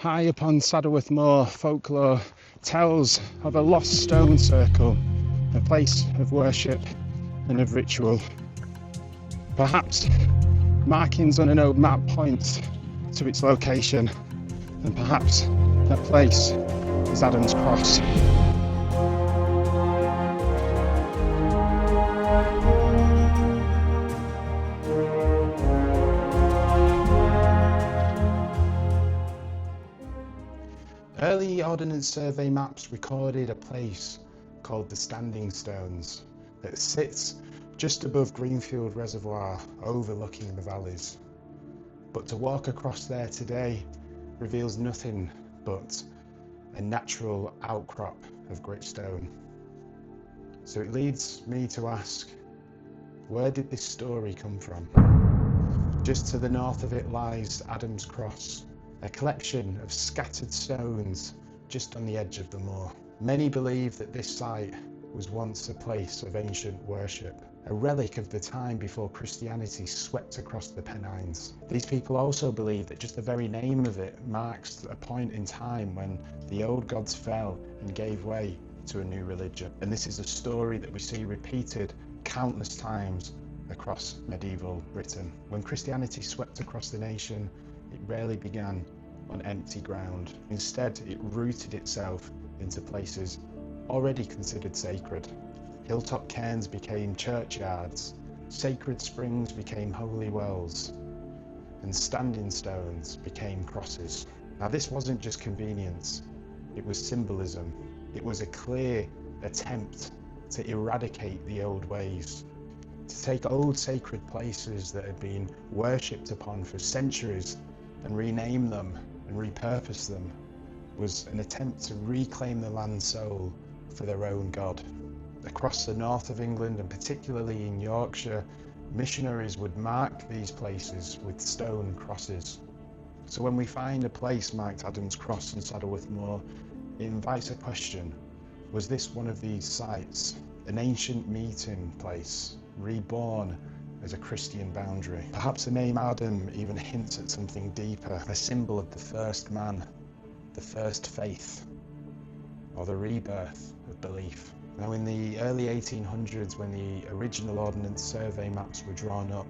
High upon Saddleworth Moor, folklore tells of a lost stone circle, a place of worship and of ritual. Perhaps markings on an old map point to its location, and perhaps that place is Adam's Cross. Early Ordnance Survey maps recorded a place called the Standing Stones that sits just above Greenfield Reservoir, overlooking the valleys. But to walk across there today reveals nothing but a natural outcrop of gritstone. So it leads me to ask, where did this story come from? Just to the north of it lies Adam's Cross, a collection of scattered stones just on the edge of the moor. Many believe that this site was once a place of ancient worship, a relic of the time before Christianity swept across the Pennines. These people also believe that just the very name of it marks a point in time when the old gods fell and gave way to a new religion. And this is a story that we see repeated countless times across medieval Britain. When Christianity swept across the nation, it rarely began on empty ground. Instead, it rooted itself into places already considered sacred. Hilltop cairns became churchyards, sacred springs became holy wells, and standing stones became crosses. Now, this wasn't just convenience, it was symbolism. It was a clear attempt to eradicate the old ways, to take old sacred places that had been worshipped upon for centuries and rename them and repurpose them. Was an attempt to reclaim the land's soul for their own god. Across the north of England, and particularly in Yorkshire, missionaries would mark these places with stone crosses. So when we find a place marked Adam's Cross in Saddleworth Moor, it invites a question: was this one of these sites, an ancient meeting place, reborn as a Christian boundary? Perhaps the name Adam even hints at something deeper, a symbol of the first man, the first faith, or the rebirth of belief. Now, in the early 1800s, when the original Ordnance Survey maps were drawn up,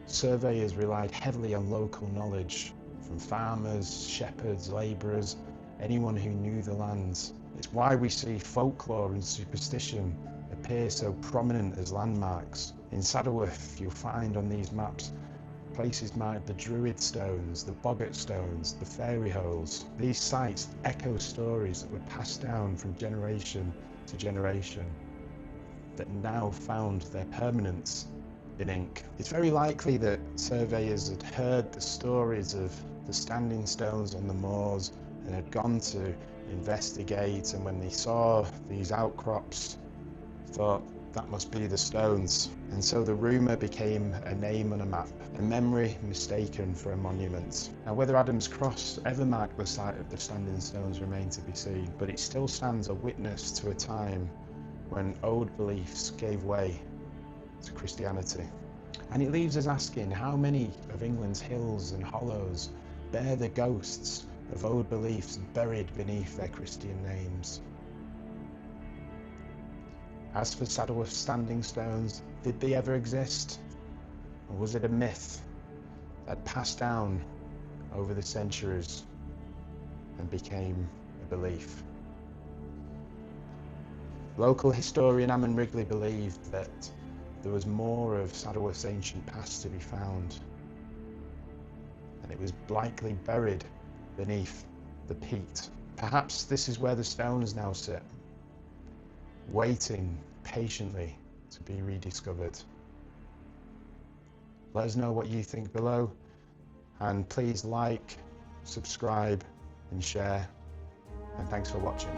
surveyors relied heavily on local knowledge from farmers, shepherds, labourers, anyone who knew the lands. It's why we see folklore and superstition appear so prominent as landmarks. In Saddleworth, you'll find on these maps places marked the Druid stones, the boggart stones, the fairy holes. These sites echo stories that were passed down from generation to generation that now found their permanence in ink. It's very likely that surveyors had heard the stories of the standing stones on the moors and had gone to investigate, and when they saw these outcrops, thought that must be the stones. And so the rumour became a name on a map, a memory mistaken for a monument. Now, whether Adam's Cross ever marked the site of the standing stones remains to be seen, but it still stands a witness to a time when old beliefs gave way to Christianity. And it leaves us asking, how many of England's hills and hollows bear the ghosts of old beliefs buried beneath their Christian names? As for Saddleworth's standing stones, did they ever exist? Or was it a myth that passed down over the centuries and became a belief? Local historian Ammon Wrigley believed that there was more of Saddleworth's ancient past to be found, and it was likely buried beneath the peat. Perhaps this is where the stones now sit, waiting patiently to be rediscovered. Let us know what you think below, and please like, subscribe and share, and thanks for watching.